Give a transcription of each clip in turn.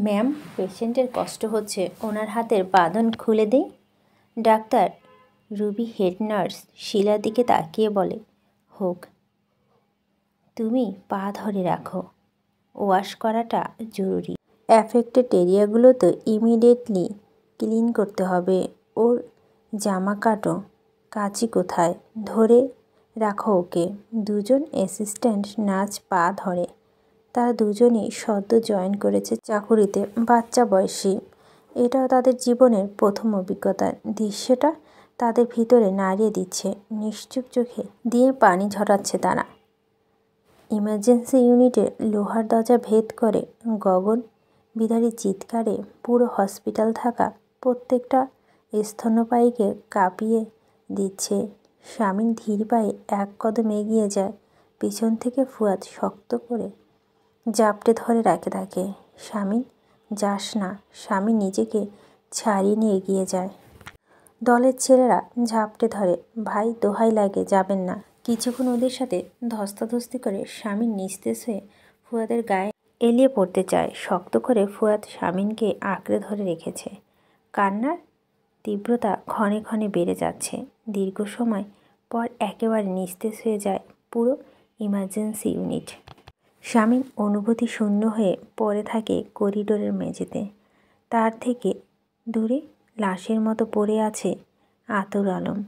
Ma'am, পেশেন্টের কষ্ট হচ্ছে, ওনার হাতের বাঁধন খুলে দিই। ডাক্তার রুবি হেড নার্স শিলার দিকে তাকিয়ে বলে, হোক। তুমি পা ধরে রাখো, ওয়াশ করাটা জরুরি। অ্যাফেক্টেড এরিয়াগুলো তো ইমিডিয়েটলি ক্লিন করতে হবে। ওর জামা কাটো, কাঁচি কোথায়? ধরে রাখো ওকে। দুজন অ্যাসিস্ট্যান্ট নার্স পা ধরে। তারা দুজনই সদ্য জয়েন করেছে চাকুরিতে, বাচ্চা বয়সী। এটাও তাদের জীবনের প্রথম অভিজ্ঞতা। দৃশ্যটা তাদের ভিতরে নাড়িয়ে দিচ্ছে। নিশ্চুপ চোখে দিয়ে পানি ঝরাচ্ছে তারা। ইমার্জেন্সি ইউনিটের লোহার দরজা ভেদ করে গগন বিদারী চিৎকারে পুরো হসপিটাল থাকা প্রত্যেকটা স্তন্যপায়ীকে কাঁপিয়ে দিচ্ছে। স্বামীন ধীর পায়ে এক কদম এগিয়ে যায়। পিছন থেকে ফুয়াদ শক্ত করে জাপটে ধরে রাখে তাকে। স্বামীন, যাস না। স্বামী নিজেকে ছাড়িয়ে নিয়ে এগিয়ে যায়। দলের ছেলেরা ঝাপটে ধরে, ভাই দোহাই লাগে, যাবেন না। কিছুক্ষণ ওদের সাথে ধস্তাধস্তি করে স্বামীন নিস্তেজ হয়ে ফুয়াদের গায়ে এলিয়ে পড়তে চায়। শক্ত করে ফুয়াদ স্বামীনকে আঁকড়ে ধরে রেখেছে। কান্নার তীব্রতা ক্ষণে ক্ষণে বেড়ে যাচ্ছে। দীর্ঘ সময় পর একেবারে নিস্তেজ হয়ে যায় পুরো ইমার্জেন্সি ইউনিট। স্বামীন অনুভূতি শূন্য হয়ে পড়ে থাকে করিডোরের মেঝেতে। তার থেকে দূরে লাশের মতো পড়ে আছে আতর আলম।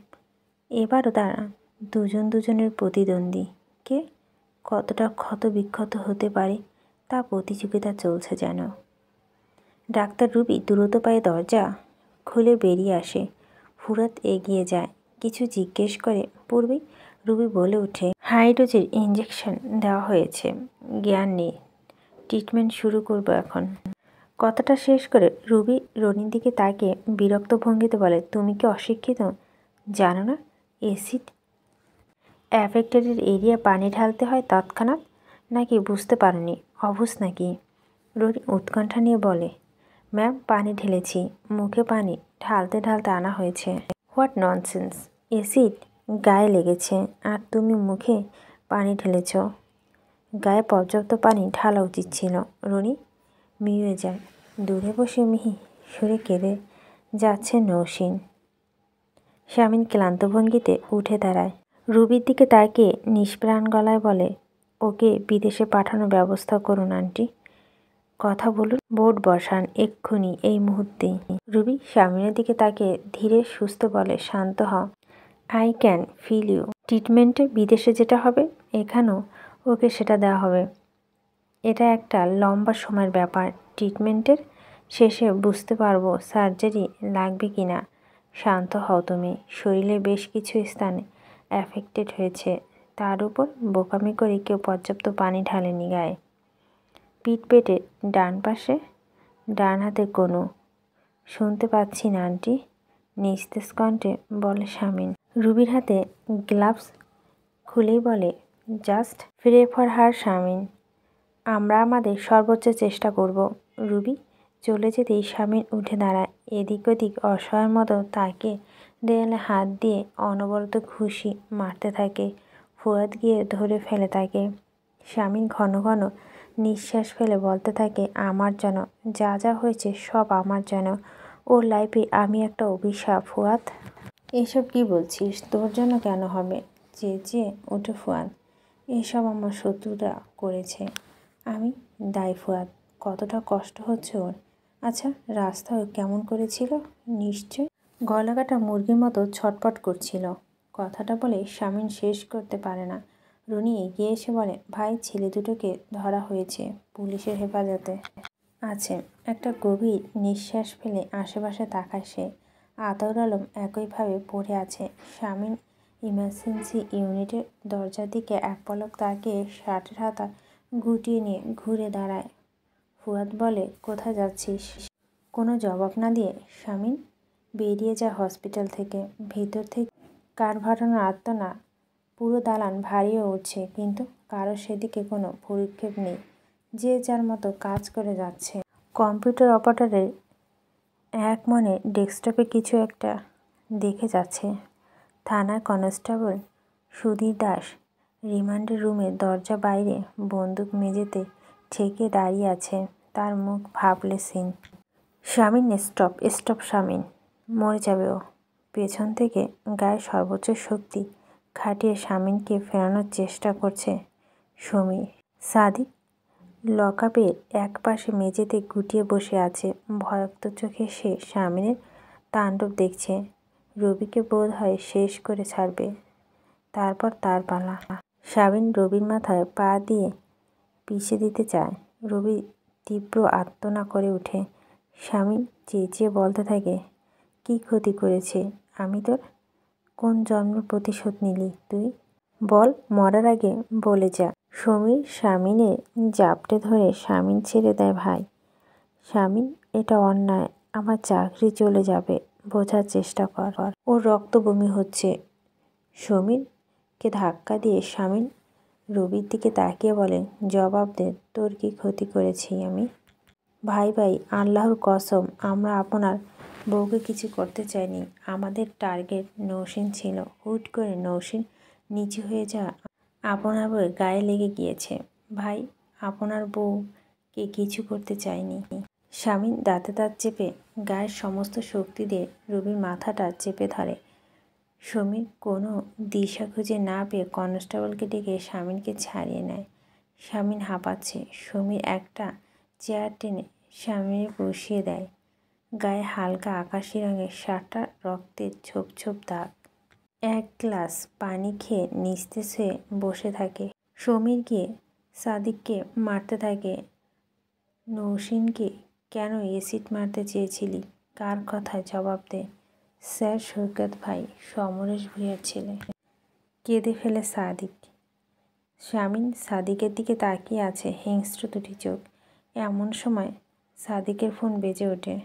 এবারও তারা দুজনের প্রতিদ্বন্দ্বী। কে কতটা ক্ষত বিক্ষত হতে পারে তা প্রতিযোগিতা চলছে যেন। ডাক্তার রুবি দ্রুত পায়ে দরজা খুলে বেরিয়ে আসে। ফুরাত এগিয়ে যায়, কিছু জিজ্ঞেস করে। পূর্বেই রুবি বলে ওঠে, হাই ডোজের ইঞ্জেকশন দেওয়া হয়েছে, জ্ঞান নেই, ট্রিটমেন্ট শুরু করব এখন। কথাটা শেষ করে রুবি রনির দিকে তাকিয়ে বিরক্ত ভঙ্গিতে বলে, তুমি কি অশিক্ষিত? জানো না অ্যাসিড অ্যাফেক্টেড এরিয়া পানি ঢালতে হয় তৎক্ষণাৎ? নাকি বুঝতে পারোনি? অবুঝ নাকি? রনি উৎকণ্ঠা নিয়ে বলে, ম্যাম পানি ঢেলেছি, মুখে পানি ঢালতে ঢালতে আনা হয়েছে। What nonsense! অ্যাসিড গায়ে লেগেছে আর তুমি মুখে পানি ঢেলেছ? গায়ে পর্যাপ্ত পানি ঢালা উচিত ছিল। রনি মিউয়ে যায়। দূরে বসে মিহি সুরে কেঁদে যাচ্ছে নৌসিন। স্বামীন ক্লান্ত ভঙ্গিতে উঠে দাঁড়ায়। রুবির দিকে তাকিয়ে নিষ্প্রাণ গলায় বলে, ওকে বিদেশে পাঠানোর ব্যবস্থা করুন আন্টি। কথা বলুন, বোর্ড বসান এক্ষুনি, এই মুহূর্তেই। রুবি স্বামীনের দিকে তাকিয়ে ধীরে সুস্থ বলে, শান্ত হও। I can feel you. ট্রিটমেন্টে বিদেশে যেটা হবে এখানেও ওকে সেটা দেওয়া হবে। এটা একটা লম্বা সময়ের ব্যাপার। ট্রিটমেন্টের শেষে বুঝতে পারবো সার্জারি লাগবে কি না। শান্ত হও তুমি। শরীরের বেশ কিছু স্থানে অ্যাফেক্টেড হয়েছে, তার উপর বোকামি করে কেউ পর্যাপ্ত পানি ঢালেনি গায়ে। পিঠ পেটে ডান পাশে ডান হাতে কোনো শুনতে পাচ্ছি না আন্টি, নিস্তেজ কণ্ঠে বলে স্বামীন। রুবির হাতে গ্লাভস খুলেই বলে, জাস্ট প্রে ফর হার স্বামীন। আমরা আমাদের সর্বোচ্চ চেষ্টা করব। রুবি চলে যেতেই স্বামীন উঠে দাঁড়ায়। এদিক ওদিক অসহায়ের মতো তাকে দেয়ালে হাত দিয়ে অনবরত ঘুষি মারতে থাকে। ফুয়াদ গিয়ে ধরে ফেলে তাকে। স্বামীন ঘন ঘন নিঃশ্বাস ফেলে বলতে থাকে, আমার জন্য যা যা হয়েছে সব আমার জন্য। ওর লাইফে আমি একটা অভিশাপ। ফুয়াদ, এসব কি বলছিস? তোর জন্য কেন হবে? চেঁচিয়ে ওঠে ফুয়াদ। এসব আমার শত্রুরা করেছে, আমি দায়। ফুয়াদ, কতটা কষ্ট হচ্ছে ওর। আচ্ছা, রাস্তায় কেমন করেছিল? নিশ্চয় গলাকাটা মুরগির মতো ছটপট করছিল। কথাটা বলে স্বামীন শেষ করতে পারে না। রনি এগিয়ে এসে বলে, ভাই, ছেলে দুটোকে ধরা হয়েছে, পুলিশের হেফাজতে আছে। একটা গভীর নিঃশ্বাস ফেলে আশেপাশে তাকায় সে। আতর আলম একইভাবে পড়ে আছে। স্বামীন ইমার্জেন্সি ইউনিটের দরজার দিকে এক পলক তাকিয়ে শার্টের হাতা গুটিয়ে নিয়ে ঘুরে দাঁড়ায়। ফুয়াদ বলে, কোথায় যাচ্ছিস? কোনো জবাব না দিয়ে স্বামীন বেরিয়ে যায় হসপিটাল থেকে। ভিতর থেকে কার ভাটানো আর্তনা পুরো দালান ভারী হয়ে উঠছে, কিন্তু কারো সেদিকে কোনো ভ্রূক্ষেপ নেই। যে যার মতো কাজ করে যাচ্ছে। কম্পিউটার অপারেটরের এক মনে ডেস্কটপে কিছু একটা দেখে যাচ্ছে। থানার কনস্টেবল সুধীর দাস রিমান্ডের রুমের দরজা বাইরে বন্দুক মেঝেতে ঠেকে দাঁড়িয়ে আছে। তার মুখ ভাবলেসীন। শামিন, স্টপ স্টপ শামিন, মরে যাবে ও। পেছন থেকে গায়ে সর্বোচ্চ শক্তি খাটিয়ে শামিনকে ফেরানোর চেষ্টা করছে সমীর। সাদিক লকআপের এক পাশে মেঝেতে গুটিয়ে বসে আছে। ভয়ক্ত চোখে সে শামিনের তাণ্ডব দেখছে। রবিকে বোধ হয় শেষ করে ছাড়বে, তারপর তার পালা। শামিন রবির মাথায় পা দিয়ে পিষে দিতে চায়। রবি তীব্র আর্তনা করে ওঠে। শামিন চেঁচিয়ে বলতে থাকে, কি ক্ষতি করেছে আমি তোর? কোন জন্মের প্রতিশোধ নিলি তুই? বল, মরার আগে বলে যা। সমীর শামিনের জাপটে ধরে শামিন ছেড়ে দেয়। ভাই শামিন, এটা অন্যায়, আমার চাকরি চলে যাবে, বোঝার চেষ্টা কর। ওর রক্ত বমি হচ্ছে। সমীরকে ধাক্কা দিয়ে শামিন রবির দিকে তাকিয়ে বলে, জবাব দে, তোর কি ক্ষতি করেছি আমি? ভাই ভাই, আল্লাহর কসম, আমরা আপনার বউকে কিছু করতে চাইনি। আমাদের টার্গেট নৌসিন ছিল। হুট করে নৌসিন নিচু হয়ে যা আপনার বউয়ের গায়ে লেগে গিয়েছে। ভাই, আপনার বউকে কিছু করতে চাইনি। শামিন দাঁতে দাঁত চেপে গায়ের সমস্ত শক্তি দিয়ে রবির মাথাটা চেপে ধরে। সমীর কোনো দিশা খুঁজে না পেয়ে কনস্টেবলকে ডেকে শামিনকে ছাড়িয়ে নেয়। শামিন হাঁপাচ্ছে। সমীর একটা চেয়ার টেনে শামিনের বসিয়ে দেয়। গায়ে হালকা আকাশি রঙের শার্টটা রক্তের ছোপ ছোপ দাগ। এক গ্লাস পানি খেয়ে নিস্তেজ হয়ে বসে থাকে। সমীর গিয়ে সাদিককে মারতে থাকে। নৌসিনকে কেন এসিড মারতে চেয়েছিলি? কার কথায় জবাব দে। স্যার, সৈকত ভাই, সমরেশ ভূঁইয়ার ছেলে। কেঁদে ফেলে সাদিক। শামিন সাদিকের দিকে তাকিয়ে আছে হিংস্র দুটি চোখ। এমন সময় সাদিকের ফোন বেজে ওঠে।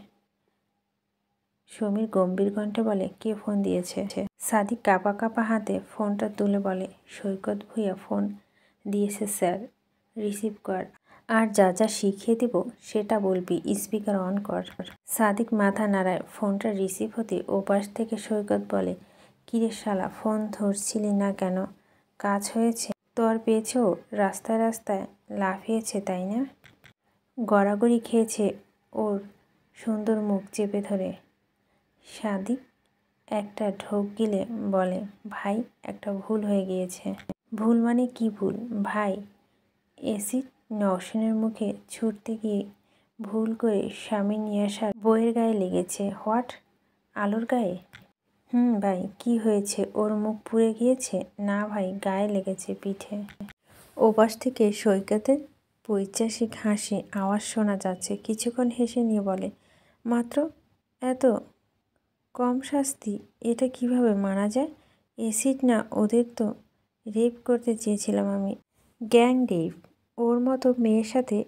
সমীর গম্ভীর কণ্ঠে বলে, কে ফোন দিয়েছে? সাদিক কাঁপা কাঁপা হাতে ফোনটা তুলে বলে, সৈকত ভূঁইয়া ফোন দিয়েছে স্যার, রিসিভ কর। আর যা যা শিখিয়ে দেব সেটা বলবি, স্পিকার অন কর। সাদিক মাথা নাড়ায়। ফোনটা রিসিভ হতে ওপাশ থেকে সৈকত বলে, কিরে শালা, ফোন ধরছিলি না কেন? কাজ হয়েছে? তর পেয়েছে ও? রাস্তায় রাস্তায় লাফিয়েছে তাই না? গড়াগড়ি খেয়েছে ওর সুন্দর মুখ চেপে ধরে। সাদিক একটা ঢোক গিলে বলে, ভাই, একটা ভুল হয়ে গিয়েছে। ভুল মানে কি ভুল? ভাই, এসিড নওশিনের মুখে ছুটতে গিয়ে ভুল করে শামিন ইয়াসার বইয়ের গায়ে লেগেছে। হোয়াট? আলোর গায়ে? ভাই, কি হয়েছে? ওর মুখ পুড়ে গিয়েছে? না ভাই, গায়ে লেগেছে, পিঠে। ওপাশ থেকে সৈকতের পৈশাচিক হাসি আওয়াজ শোনা যাচ্ছে। কিছুক্ষণ হেসে নিয়ে বলে, মাত্র এত কম শাস্তি? এটা কিভাবে মানা যায়? এসিড না, ওদের তো রেপ করতে চেয়েছিলাম আমি। Gang rape. ওর মতো মেয়ের সাথে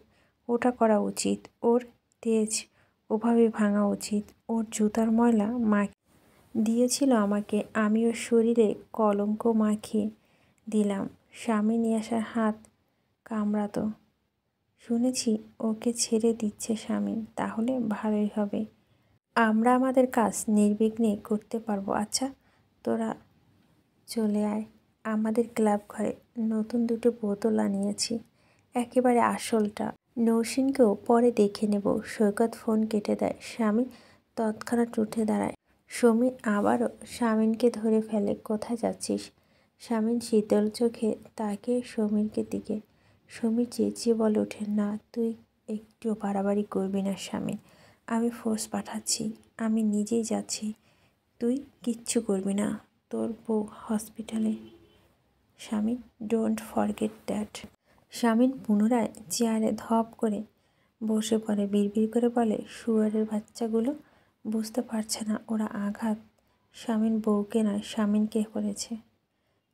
ওটা করা উচিত। ওর তেজ ওভাবে ভাঙা উচিত। ওর জুতার ময়লা দিয়েছিল আমাকে, আমি ওর শরীরে কলঙ্ক মাখিয়ে দিলাম। স্বামী নিয়ে আসার হাত কামড়াতো। শুনেছি ওকে ছেড়ে দিচ্ছে স্বামী, তাহলে ভালোই হবে। আমরা আমাদের কাজ নির্বিঘ্নে করতে পারবো। আচ্ছা, তোরা চলে আয় আমাদের ক্লাব ঘরে, নতুন দুটো বোতল আনিয়েছি, একেবারে আসলটা। নৌসিনকেও পরে দেখে নেব। সৈকত ফোন কেটে দেয়। স্বামী তৎক্ষণাৎ উঠে দাঁড়ায়। সমীর আবারও স্বামীনকে ধরে ফেলে। কোথায় যাচ্ছিস? স্বামীন শীতল চোখে তাকিয়ে সমীরকে দিকে। সমীর চেঁচিয়ে বলে ওঠে, না, তুই একটুও বাড়াবাড়ি করবি না স্বামীন। আমি ফোর্স পাঠাচ্ছি, আমি নিজেই যাচ্ছি, তুই কিচ্ছু করবি না। তোর বউ হসপিটালে। স্বামীন, ডোন্ট ফরগেট দ্যাট। স্বামীন পুনরায় চেয়ারে ধপ করে বসে পড়ে। বিড়বিড় করে বলে, শুয়ারের বাচ্চাগুলো বুঝতে পারছে না ওরা আঘাত স্বামীন বউকে নয়, স্বামীনকে করেছে।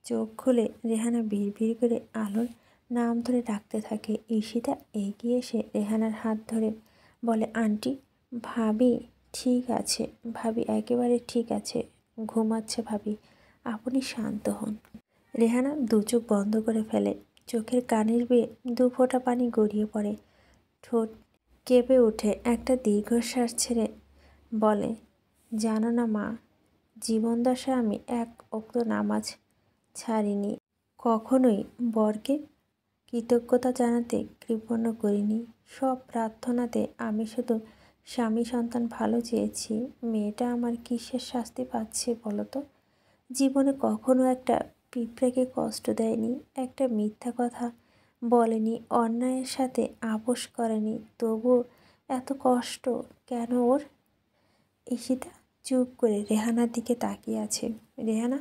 চোখ খুলে রেহানা বিড়বিড় করে আলোর নাম ধরে ডাকতে থাকে। ঈশিতা এগিয়ে এসে রেহানার হাত ধরে বলে, আন্টি, ভাবি ঠিক আছে, ভাবি একেবারে ঠিক আছে, ঘুমাচ্ছে ভাবি, আপনি শান্ত হন। রেহানা দু চোখ বন্ধ করে ফেলে। চোখের কানের বেয়ে দু ফোঁটা পানি গড়িয়ে পড়ে। ঠোঁট কেঁপে ওঠে। একটা দীর্ঘশ্বাস ছেড়ে বলে, জানো না মা, জীবনদশায় আমি এক ওয়াক্ত নামাজ ছাড়িনি, কখনোই বরকে কৃতজ্ঞতা জানাতে কৃপণ করিনি। সব প্রার্থনাতে আমি শুধু স্বামী সন্তান ভালো চেয়েছি। মেয়েটা আমার কিসের শাস্তি পাচ্ছে বলো তো? জীবনে কখনো একটা পিঁপড়েকে কষ্ট দেয়নি, একটা মিথ্যা কথা বলেনি, অন্যায়ের সাথে আপোষ করেনি, তবুও এত কষ্ট কেন ওর? ঈশিতা চুপ করে রেহানার দিকে তাকিয়ে আছে। রেহানা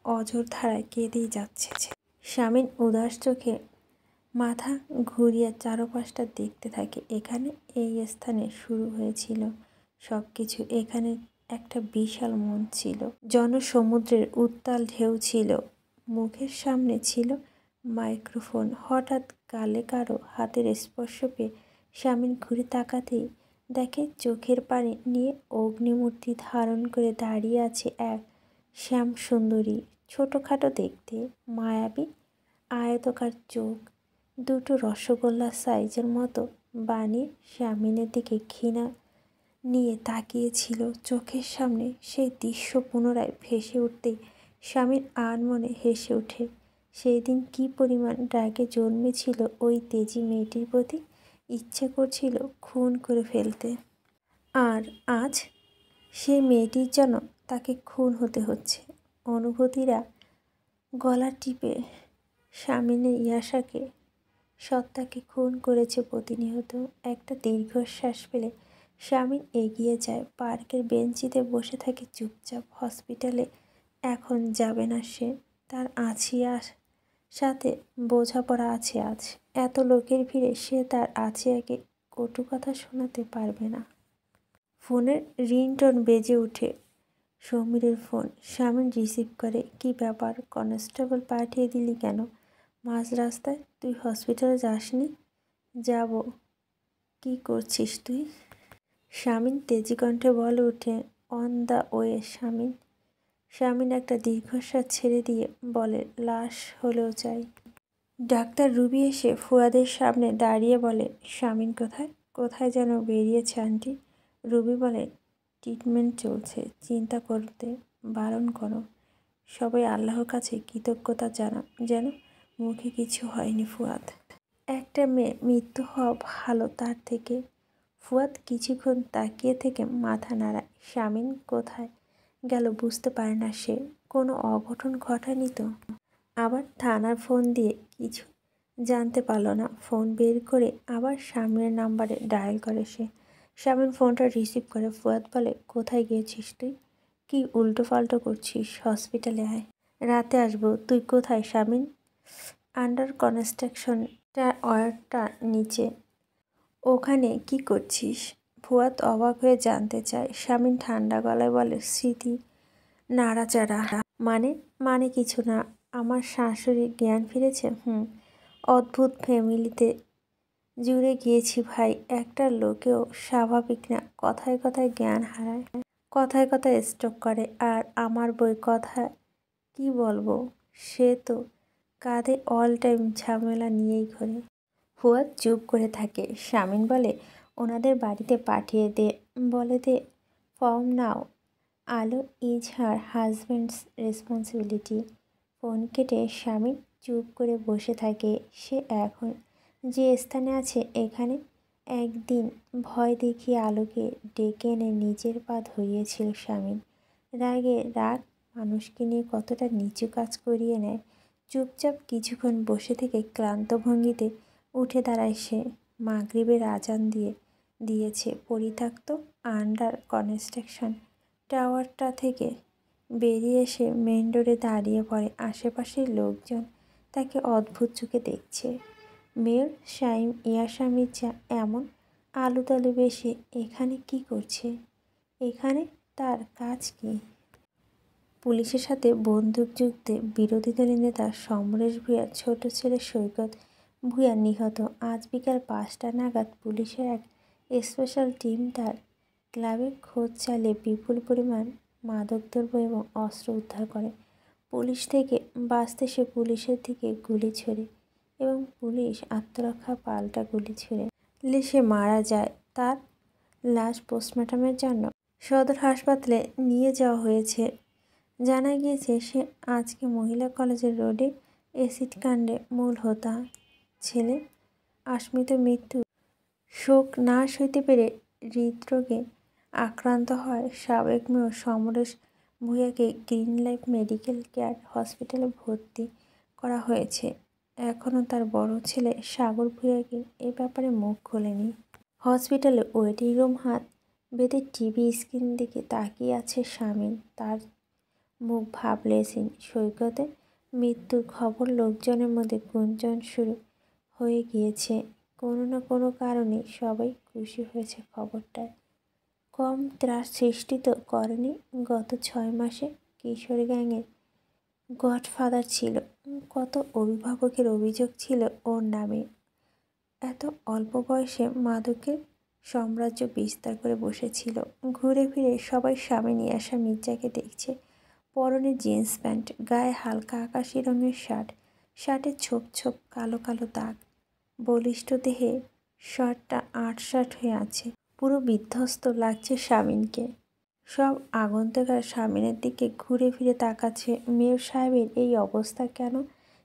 অঝোর ধারায় কেঁদেই যাচ্ছে। স্বামীর উদাস চোখে মাথা ঘুরিয়ে চারপাশটা দেখতে থাকে। এখানে এই স্থানে শুরু হয়েছিল সব কিছু। এখানে একটা বিশাল মন ছিল, জনসমুদ্রের উত্তাল ঢেউ ছিল, মুখের সামনে ছিল মাইক্রোফোন। হঠাৎ গালে কারো হাতের স্পর্শ পেয়ে স্বামীর ঘুরে তাকাতেই দেখে চোখের পানি নিয়ে অগ্নিমূর্তি ধারণ করে দাঁড়িয়ে আছে এক শ্যাম সুন্দরী, ছোটোখাটো দেখতে, মায়াবী আয়তকার চোখ দুটো রসগোল্লার সাইজের মতো বানিয়ে স্বামীনের দিকে ঘৃণা নিয়ে তাকিয়েছিল। চোখের সামনে সেই দৃশ্য পুনরায় ভেসে উঠতেই স্বামীর আনমনে হেসে ওঠে। সেই দিন কী পরিমাণ রাগে জন্মেছিল ওই তেজি মেয়েটির প্রতি, ইচ্ছে করছিল খুন করে ফেলতে। আর আজ সেই মেয়েটির জন্য তাকে খুন হতে হচ্ছে। অনুভূতিরা গলা টিপে স্বামীনের ইয়াশাকে, সত্তাকে খুন করেছে প্রতিনিয়ত। একটা দীর্ঘশ্বাস ফেলে স্বামী এগিয়ে যায়। পার্কের বেঞ্চিতে বসে থাকে চুপচাপ। হসপিটালে এখন যাবে না সে। তার আছিয়ার সাথে বোঝাপড়া আছে আজ। এত লোকের ভিড়ে সে তার আছিয়াকে কটু কথা শোনাতে পারবে না। ফোনের রিংটোন বেজে ওঠে। সমীরের ফোন। স্বামী রিসিভ করে। কি ব্যাপার, কনস্টেবল পাঠিয়ে দিলি কেন মাঝ রাস্তায়? তুই হসপিটালে যাসনি? যাব। কি করছিস তুই? স্বামীন তেজি কণ্ঠে বলে ওঠে। অন দ্য ওয়ে স্বামীন। স্বামীন একটা দীর্ঘশ্বাস ছেড়ে দিয়ে বলে, লাশ হলেও চাই। ডাক্তার রুবি এসে ফুয়াদের সামনে দাঁড়িয়ে বলে, স্বামীন কোথায়? কোথায় যেন বেরিয়েছে আন্টি। রুবি বলে, ট্রিটমেন্ট চলছে, চিন্তা করতে বারণ করো। সবাই আল্লাহর কাছে কৃতজ্ঞতা জানা যেন মুখে কিছু হয়নি ফুয়াদ। একটা মেয়ে মৃত্যু হওয়া ভালো তার থেকে। ফুয়াদ কিছুক্ষণ তাকিয়ে থেকে মাথা নাড়ায়। স্বামীন কোথায় গেল বুঝতে পারে না সে। কোনো অঘটন ঘটায়নি তো? আবার থানার ফোন দিয়ে কিছু জানতে পারল না। ফোন বের করে আবার স্বামীর নাম্বারে ডায়াল করে সে। স্বামীর ফোনটা রিসিভ করে। ফুয়াদ বলে, কোথায় গিয়েছিস তুই? কি উল্টো পাল্টো করছিস? হসপিটালে আয়। রাতে আসবো। তুই কোথায় স্বামীন? আন্ডার কনস্ট্রাকশনটা ওয়ার্ডটা নিচে। ওখানে কি করছিস? ফুয়াদ অবাক হয়ে জানতে চায়। স্বামীন ঠান্ডা গলায় বলে, স্মৃতি নাড়াচাড়া। মানে কিছু না। আমার শাশুড়ির জ্ঞান ফিরেছে। অদ্ভুত ফ্যামিলিতে জুড়ে গিয়েছি ভাই। একটা লোকেও স্বাভাবিক না, কথায় কথায় জ্ঞান হারায়, কথায় কথায় স্ট্রোক করে। আর আমার বই কথা কি বলবো, সে তো কাঁধে অল টাইম ঝামেলা নিয়েই ঘোরে। ফুয়াদ চুপ করে থাকে। স্বামীন বলে, ওনাদের বাড়িতে পাঠিয়ে দে, বলে দে ফর্ম নাও। আলো is her husbands responsibility. Phone কেটে স্বামী চুপ করে বসে থাকে। সে এখন যে স্থানে আছে, এখানে একদিন ভয় দেখিয়ে আলোকে ডেকে এনে নিজের পা ধরিয়েছিল স্বামীন। রাগে রাগ মানুষকে নিয়ে কতটা নিচু কাজ করিয়ে নেয়। চুপচাপ কিছুক্ষণ বসে থেকে ক্লান্ত ভঙ্গিতে উঠে দাঁড়ায় সে। মাগরিবের আজান দিয়েছে। পরিত্যক্ত আন্ডার কনস্ট্রাকশন টাওয়ারটা থেকে বেরিয়ে এসে মেন রোডে দাঁড়িয়ে পড়ে। আশেপাশের লোকজন তাকে অদ্ভুত চোখে দেখছে। মেয়র শাইম ইয়াশা মির্জা এমন আলুতালু বেশে এখানে কি করছে? এখানে তার কাজ কি? পুলিশের সাথে বন্দুকযুদ্ধে বিরোধী দলের নেতা সমরেশ ভূঁইয়ার ছোট ছেলে সৈকত ভূঁইয়া নিহত। আজ বিকাল 5টা নাগাদ পুলিশের এক স্পেশাল টিম তার ক্লাবে খোঁজ চালিয়ে বিপুল পরিমাণ মাদকদ্রব্য এবং অস্ত্র উদ্ধার করে। পুলিশ থেকে বাঁচতে সে পুলিশের দিকে গুলি ছোড়ে এবং পুলিশ আত্মরক্ষা পাল্টা গুলি ছুড়ে সে মারা যায়। তার লাশ পোস্টমর্টমের জন্য সদর হাসপাতালে নিয়ে যাওয়া হয়েছে। জানা গিয়েছে সে আজকে মহিলা কলেজের রোডে অ্যাসিড কাণ্ডে মূল হোতা। ছেলে আশমিত মৃত্যু শোক না সইতে পেরে হৃদরোগে আক্রান্ত হয় সাবেক মেয়র সমরেশ ভূঁইয়াকে গ্রিন লাইফ মেডিকেল কেয়ার হসপিটালে ভর্তি করা হয়েছে। এখনও তার বড় ছেলে সাগর ভূঁইয়াকে এ ব্যাপারে মুখ খোলেনি। হসপিটালে ওয়েটিং রুম হাত বেঁধে টিভি স্ক্রিন দিকে তাকিয়ে আছে শামীম। তার মুখ ভাবলেশহীন। সৈকতের মৃত্যুর খবর লোকজনের মধ্যে গুঞ্জন শুরু হয়ে গিয়েছে। কোনো না কোনো কারণে সবাই খুশি হয়েছে খবরটায়। কম ত্রাস সৃষ্টি তো করেনি। গত 6 মাসে কিশোর গ্যাংয়ের গডফাদার ছিল। কত অভিভাবকের অভিযোগ ছিল ওর নামে। এত অল্প বয়সে মাদকের সাম্রাজ্য বিস্তার করে বসেছিল। ঘুরে ফিরে সবাই শামীম ইয়াশা মির্জাকে দেখছে। পরনে জিন্স প্যান্ট, গায়ে হালকা আকাশি রঙের শার্ট, শার্টে ছোপ ছোপ কালো কালো দাগ। বলিষ্ঠ দেহে শার্টটা আঁটসাঁট হয়ে আছে। পুরো বিধ্বস্ত লাগছে শামীমকে। সব আগন্তুকরা শামীমের দিকে ঘুরে ফিরে তাকাচ্ছে। মেয়র সাহেবের এই অবস্থা কেন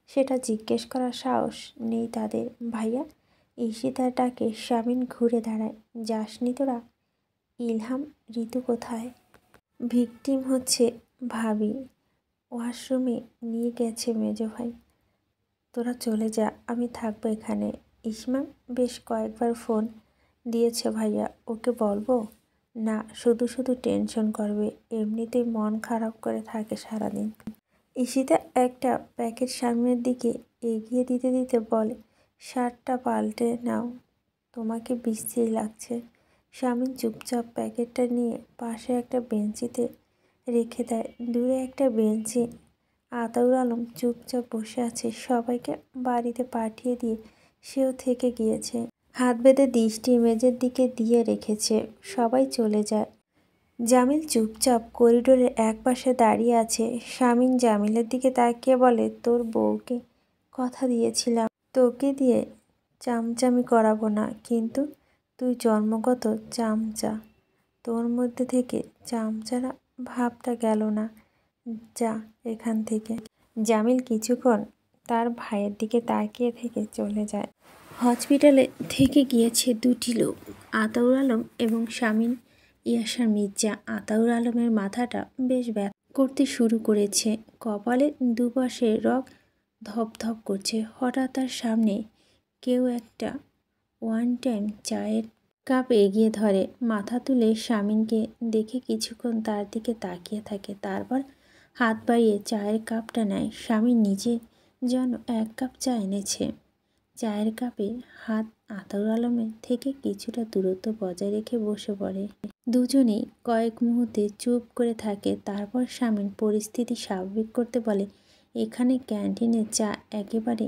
সেটা জিজ্ঞেস করার সাহস নেই তাদের। ভাইয়া, ঈশিতার ডাকে শামীম ঘুরে দাঁড়ায়। যাসনি তোরা? ইলহাম, ঋতু কোথায়? ভিকটিম হচ্ছে ভাবি, ওয়াশরুমে নিয়ে গেছে মেজো ভাই। তোরা চলে যা, আমি থাকবো এখানে। ইসমাম বেশ কয়েকবার ফোন দিয়েছে ভাইয়া, ওকে বলবো? না, শুধু শুধু টেনশন করবে, এমনিতেই মন খারাপ করে থাকে সারাদিন। ঈশিতা একটা প্যাকেট শামীমের দিকে এগিয়ে দিতে দিতে বলে, শার্টটা পাল্টে নাও, তোমাকে বিশ্রী লাগছে। শামীম চুপচাপ প্যাকেটটা নিয়ে পাশে একটা বেঞ্চিতে রেখে দেয়। দূরে একটা বেঞ্চে আতাউর আলম চুপচাপ বসে আছে। সবাইকে বাড়িতে পাঠিয়ে দিয়ে সেও থেকে গিয়েছে। হাত বেঁধে দৃষ্টি মেজের দিকে দিয়ে রেখেছে। সবাই চলে যায়। জামিল চুপচাপ করিডোরের একপাশে দাঁড়িয়ে আছে। শামীম জামিলের দিকে তাকিয়ে বলে, তোর বউকে কথা দিয়েছিলাম তোকে দিয়ে চামচামি করাবো না, কিন্তু তুই জন্মগত চামচা। তোর মধ্যে থেকে চামচারা ভাবটা গেল না, যা এখান থেকে। জামিল কিছুক্ষণ তার ভাইয়ের দিকে তাকিয়ে থেকে চলে যায়। হসপিটালে থেকে গিয়েছে দুটি লোক, আতাউর আলম এবং শামীম ইয়াশা মির্জা। আতাউর আলমের মাথাটা বেশ ব্যথা করতে শুরু করেছে। কপালে দুপাশে রক ধপধপ করছে। হঠাৎ তার সামনে কেউ একটা ওয়ান টাইম চায়ের কাপ এগিয়ে ধরে। মাথা তুলে শামীমকে দেখে কিছুক্ষণ তার দিকে তাকিয়ে থাকে। তারপর হাত বাড়িয়ে চায়ের কাপটা নেয়। শামীম নিজে যেন 1 কাপ চা এনেছে। চায়ের কাপে হাত আতাউর আলমের থেকে কিছুটা দূরত্ব বজায় রেখে বসে পড়ে। দুজনেই কয়েক মুহূর্তে চুপ করে থাকে। তারপর শামীম পরিস্থিতি স্বাভাবিক করতে বলে, এখানে ক্যান্টিনের চা একেবারে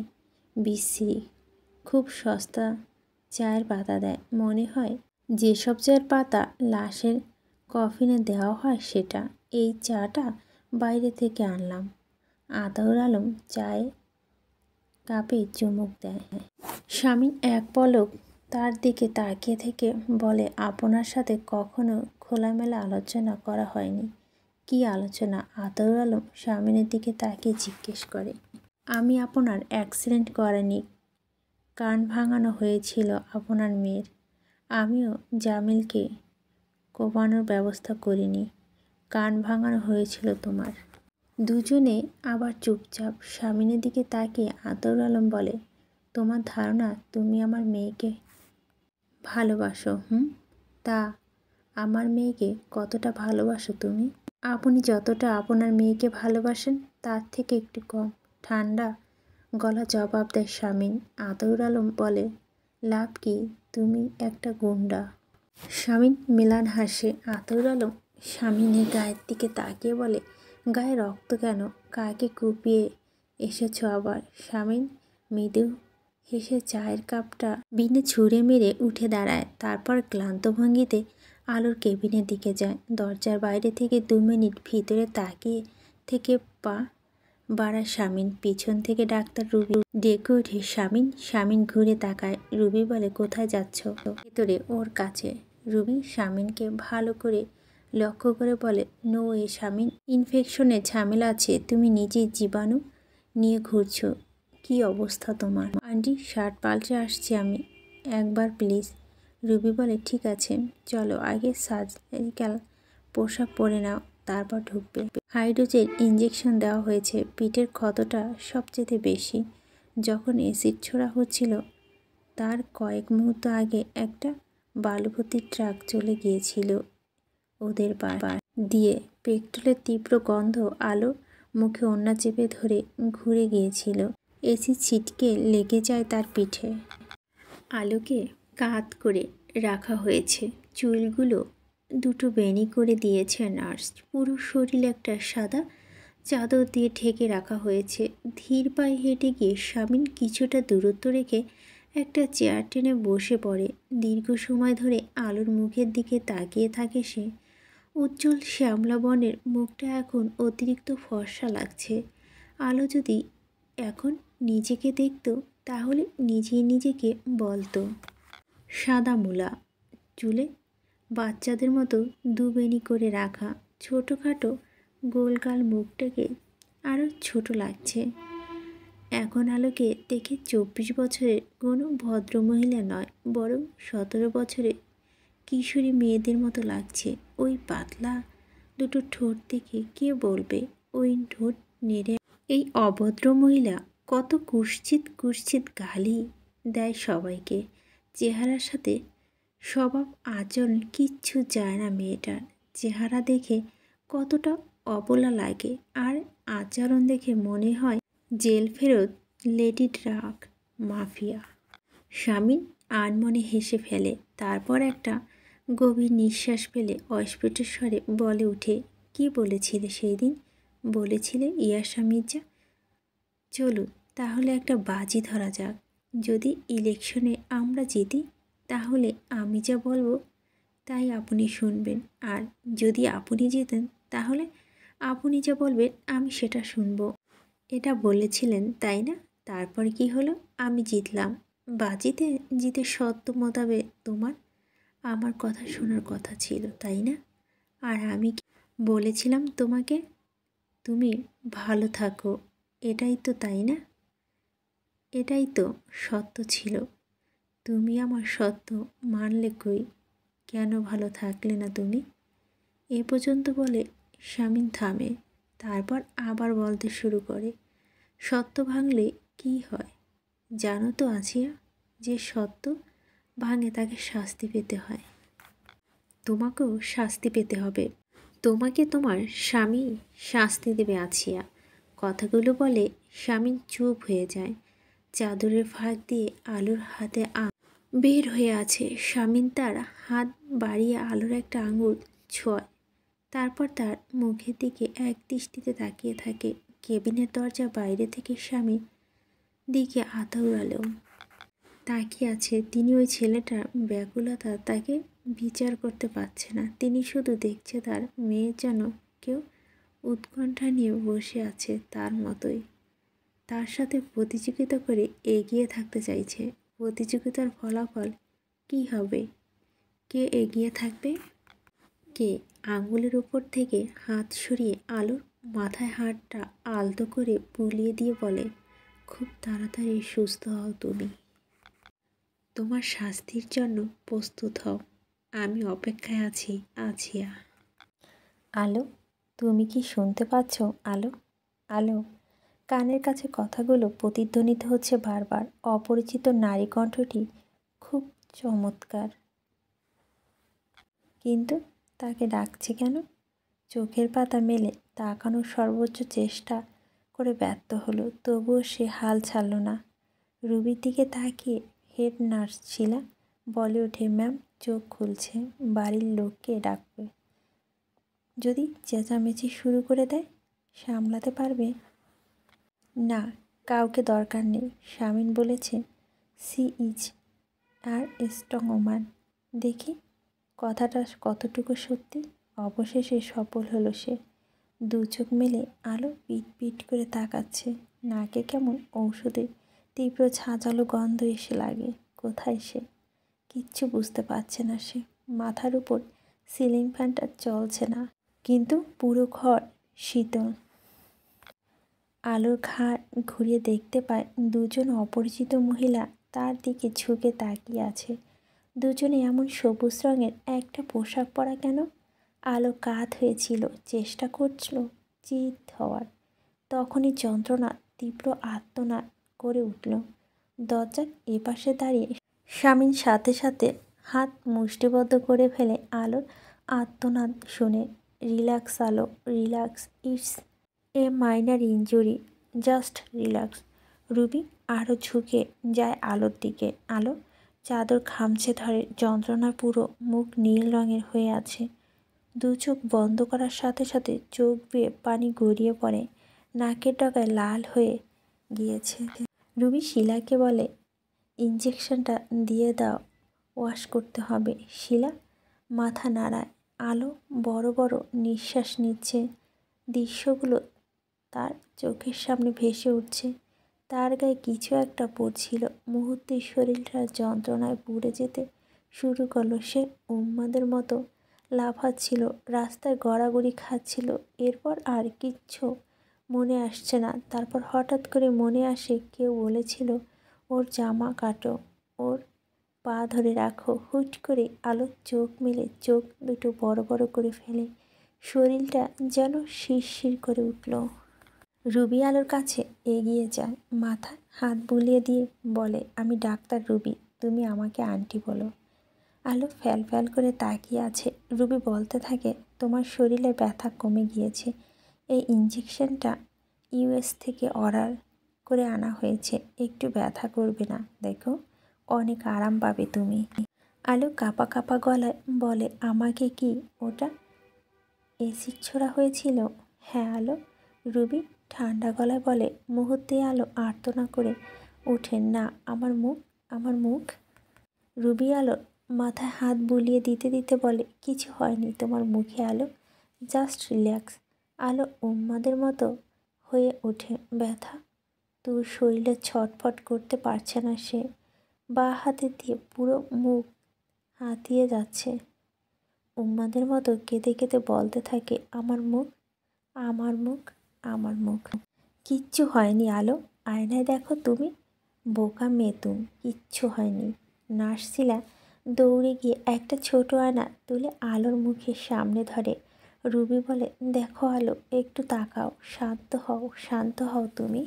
বিশ্রী, খুব সস্তা চায়ের পাতা দেয়। মনে হয় যেসব চায়ের পাতা লাশের কফিনে দেওয়া হয় সেটা। এই চাটা বাইরে থেকে আনলাম। আতাউর আলম চায়ে কাপে চুমুক দেয়। শামীম এক পলক তার দিকে তাকিয়ে থেকে বলে, আপনার সাথে কখনো খোলামেলা আলোচনা করা হয়নি। কি আলোচনা? আতাউর আলম শামীমের দিকে তাকিয়ে জিজ্ঞেস করে। আমি আপনার অ্যাক্সিডেন্ট করানি, কান ভাঙানো হয়েছিল আপনার মেয়ের। আমিও জামিলকে কোপানোর ব্যবস্থা করিনি, কান ভাঙানো হয়েছিল তোমার। দুজনে আবার চুপচাপ। শামীমের দিকে তাকিয়ে আতাউর আলম বলে, তোমার ধারণা তুমি আমার মেয়েকে ভালোবাসো? তা আমার মেয়েকে কতটা ভালোবাসো তুমি? আপনি যতটা আপনার মেয়েকে ভালোবাসেন তার থেকে একটু কম, ঠান্ডা গলা জবাব দেয় শামীম। আতাউর আলম বলে, লাভ কি, তুমি একটা গুন্ডা। শামীম ম্লান হাসে। আতাউর আলম শামীমের গায়ের দিকে তাকিয়ে বলে, গায়ে রক্ত কেন? কাকে কুপিয়ে এসেছো আবার? শামীম মৃদু হেসে চায়ের কাপটা বিনে ছুঁড়ে মেরে উঠে দাঁড়ায়। তারপর ক্লান্ত ভঙ্গিতে আলোর কেবিনের দিকে যায়। দরজার বাইরে থেকে 2 মিনিট ভিতরে তাকিয়ে থেকে পা বাড়ায় শামীম। পিছন থেকে ডাক্তার রুবি ডেকে ওঠে, শামীম। শামীম ঘুরে তাকায়। রুবি বলে, কোথায় যাচ্ছ? ভেতরে, ওর কাছে। রুবি শামীমকে ভালো করে লক্ষ্য করে বলে, নো ওয়ে শামীম, ইনফেকশনের ঝামেলা আছে। তুমি নিজেই জীবাণু নিয়ে ঘুরছো। কি অবস্থা তোমার? আন্টি, শার্ট পাল্টে আসছি আমি, একবার প্লিজ। রুবি বলে, ঠিক আছে, চলো আগে সার্জিক্যাল পোশাক পরে নাও, তারপর ঢুকবে। হাইড্রোজেন ইঞ্জেকশন দেওয়া হয়েছে। পিঠের ক্ষতটা সবচেয়ে বেশি। যখন অ্যাসিড ছোড়া হচ্ছিল তার কয়েক মুহূর্ত আগে একটা বালুভর্তি ট্রাক চলে গিয়েছিল ওদের পাশ দিয়ে। পেট্রোলের তীব্র গন্ধ আলো মুখে ওড়না চেপে ধরে ঘুরে গিয়েছিল। অ্যাসিড ছিটকে লেগে যায় তার পিঠে। আলোকে কাত করে রাখা হয়েছে। চুলগুলো দুটো বেনি করে দিয়েছে নার্স। পুরো শরীর একটা সাদা চাদর দিয়ে ঢেকে রাখা হয়েছে। ধীর পায়ে হেঁটে গিয়ে শামিন কিছুটা দূরত্ব রেখে একটা চেয়ার টেনে বসে পড়ে। দীর্ঘ সময় ধরে আলোর মুখের দিকে তাকিয়ে থাকে সে। উজ্জ্বল শ্যামলা বর্ণের মুখটা এখন অতিরিক্ত ফর্সা লাগছে। আলো যদি এখন নিজেকে দেখত তাহলে নিজেই নিজেকে বলতো। সাদা মূলা চুলে বাচ্চাদের মতো দুবেনি করে রাখা, ছোটোখাটো গোলগাল মুখটাকে আরও ছোট লাগছে। এখন আলোকে দেখে 24 বছরের কোনো ভদ্রমহিলা নয়, বরং 17 বছরের কিশোরী মেয়েদের মতো লাগছে। ওই পাতলা দুটো ঠোঁট দেখে কে বলবে ওই ঠোঁট নেড়ে। এই অভদ্র মহিলা কত কুৎসিত কুৎসিত গালি দেয় সবাইকে। চেহারার সাথে স্বভাব আচরণ কিচ্ছু যায় না মেয়েটার। চেহারা দেখে কতটা অবলা লাগে, আর আচরণ দেখে মনে হয় জেল ফেরত লেডি ড্রাগ মাফিয়া। শামিন আনমনে হেসে ফেলে, তারপর একটা গভীর নিঃশ্বাস ফেলে অস্ফুট স্বরে বলে উঠে, কি বলেছিলে সেই দিন? বলেছিলে ইয়াশা মির্জা। চলুন তাহলে একটা বাজি ধরা যাক। যদি ইলেকশনে আমরা জিতি তাহলে আমি যা বলবো তাই আপনি শুনবেন, আর যদি আপনি জেতেন তাহলে আপনি যা বলবেন আমি সেটা শুনব। এটা বলেছিলেন তাই না? তারপর কি হলো? আমি জিতলাম। বাজিতে জিতে সত্য মোতাবেক তোমার আমার কথা শোনার কথা ছিল, তাই না? আর আমি বলেছিলাম তোমাকে তুমি ভালো থাকো, এটাই তো, তাই না? এটাই তো সত্য ছিল। তুমি আমার সত্য মানলে কই? কেন ভালো থাকলে না তুমি? এ পর্যন্ত বলে শামিন থামে, তারপর আবার বলতে শুরু করে, সত্য ভাঙলে কি হয় জানো তো আছিয়া? যে সত্য ভাঙে তাকে শাস্তি পেতে হয়। তোমাকেও শাস্তি পেতে হবে। তোমাকে তোমার স্বামী শাস্তি দেবে আছিয়া। কথাগুলো বলে শামিন চুপ হয়ে যায়। চাদরের ফাঁক দিয়ে আলোর হাতে বের হয়ে আছে। শামিন তার হাত বাড়িয়ে আলোর একটা আঙুল ছোঁয়, তারপর তার মুখের দিকে এক দৃষ্টিতে তাকিয়ে থাকে। কেবিনের দরজা বাইরে থেকে স্বামীর দিকে আতাউর আলম তাকিয়ে আছে। তিনি ওই ছেলেটার ব্যাকুলতা তাকে বিচার করতে পারছে না। তিনি শুধু দেখছে তার মেয়ে যেন কেউ উৎকণ্ঠা নিয়ে বসে আছে তার মতোই, তার সাথে প্রতিযোগিতা করে এগিয়ে থাকতে চাইছে। প্রতিযোগিতার ফলাফল কি হবে? কে এগিয়ে থাকবে? কে? আঙুলের ওপর থেকে হাত সরিয়ে আলোর মাথায় হাতটা আলতো করে বুলিয়ে দিয়ে বলে, খুব তাড়াতাড়ি সুস্থ হও তুমি। তোমার শাস্তির জন্য প্রস্তুত হও। আমি অপেক্ষায় আছি আছিয়া। আলো, তুমি কি শুনতে পাচ্ছ? আলো, আলো। কানের কাছে কথাগুলো প্রতিধ্বনিত হচ্ছে বারবার। অপরিচিত নারী কণ্ঠটি খুব চমৎকার, কিন্তু তাকে ডাকছে কেন? চোখের পাতা মেলে তাকানোর সর্বোচ্চ চেষ্টা করে ব্যর্থ হলো, তবুও সে হাল ছাড়ল না। রুবির দিকে তাকিয়ে হেড নার্স শিলা বলে ওঠে, ম্যাম চোখ খুলছে, বাড়ির লোককে ডাকবে। যদি চেঁচামেচি শুরু করে দেয় সামলাতে পারবে? না, কাউকে দরকার নেই। শামিন বলেছে, she is a strong woman. দেখি কথাটা কতটুকু সত্যি। অবশেষে সফল হলো সে। দু চোখ মেলে আলো পিট পিট করে তাকাচ্ছে। নাকে কেমন ঔষধের তীব্র ঝাঁঝালো গন্ধ এসে লাগে। কোথায় সে? কিচ্ছু বুঝতে পারছে না সে। মাথার উপর সিলিং ফ্যানটা চলছে না, কিন্তু পুরো ঘর শীতল। আলোর ঘাড় ঘুরিয়ে দেখতে পায় দুজন অপরিচিত মহিলা তার দিকে ঝুঁকে তাকিয়ে আছে। দুজনে এমন সবুজ রঙের একটা পোশাক পরা কেন? আলো কাত হয়েছিল, চেষ্টা করছিল চিৎ হওয়ার। তখনই যন্ত্রণা তীব্র আর্তনাদ করে উঠল। দরজার এপাশে দাঁড়িয়ে শামীম সাথে সাথে হাত মুষ্টিবদ্ধ করে ফেলে আলোর আর্তনাদ শুনে। রিল্যাক্স আলো, relax, it's a minor injury, just relax. Ruby আরও ঝুঁকে যায় আলোর দিকে। আলো চাদর খামচে ধরে, যন্ত্রণায় পুরো মুখ নীল রঙের হয়ে আছে। দু চোখ বন্ধ করার সাথে সাথে চোখ বেয়ে পানি গড়িয়ে পড়ে, নাকের ডগায় লাল হয়ে গিয়েছে। রুবি শিলাকে বলে, ইঞ্জেকশনটা দিয়ে দাও, ওয়াশ করতে হবে। শিলা মাথা নাড়ায়। আলো বড় বড় নিঃশ্বাস নিচ্ছে। দৃশ্যগুলো তার চোখের সামনে ভেসে উঠছে। তার গায়ে কিছু একটা পড়ছিল। মুহূর্তে শরীরটা যন্ত্রণায় পুড়ে যেতে শুরু করলো। সে উন্মাদের মতো লাফাচ্ছিল, রাস্তায় গড়াগড়ি খাচ্ছিল। এরপর আর কিচ্ছু মনে আসছে না। তারপর হঠাৎ করে মনে আসে কেউ বলেছিল, ওর জামা কাটো, ওর পা ধরে রাখো। হুট করে আলো চোখ মেলে, চোখ দুটো বড় বড় করে ফেলে। শরীরটা যেন শিরশির করে উঠল। রুবি আলোর কাছে এগিয়ে যায়, মাথায় হাত বুলিয়ে দিয়ে বলে, আমি ডাক্তার রুবি, তুমি আমাকে আন্টি বলো। আলো ফ্যাল ফ্যাল করে তাকিয়ে আছে। রুবি বলতে থাকে, তোমার শরীরে ব্যথা কমে গিয়েছে। এই ইঞ্জেকশনটা ইউএস থেকে অর্ডার করে আনা হয়েছে। একটু ব্যথা করবে না, দেখো, অনেক আরাম পাবে তুমি। আলো কাঁপা কাঁপা গলায় বলে, আমাকে কি ওটা এসিড ছোড়া হয়েছিল? হ্যাঁ আলো। রুবি ঠান্ডা গলায় বলে। মুহূর্তে আলো আর্তনা করে ওঠে, না, আমার মুখ, আমার মুখ। রুবি আলোর মাথায় হাত বুলিয়ে দিতে দিতে বলে, কিছু হয়নি তোমার মুখে আলো, জাস্ট রিল্যাক্স। আলো উন্মাদের মতো হয়ে ওঠে। ব্যথা তোর শরীরে ছটফট করতে পারছে না সে। বা হাতে দিয়ে পুরো মুখ হাতিয়ে যাচ্ছে। উন্মাদের মতো কেঁদে কেঁদে বলতে থাকে, আমার মুখ, আমার মুখ, আমার মুখ। কিচ্ছু হয়নি আলো, আয়নায় দেখো তুমি। বোকা মেয়ে তুমি, কিচ্ছু হয়নি। নার্স শিলা দৌড়ে গিয়ে একটা ছোট আয়না তুলে আলোর মুখের সামনে ধরে। রুবি বলে, দেখো আলো, একটু তাকাও, শান্ত হও, শান্ত হও তুমি।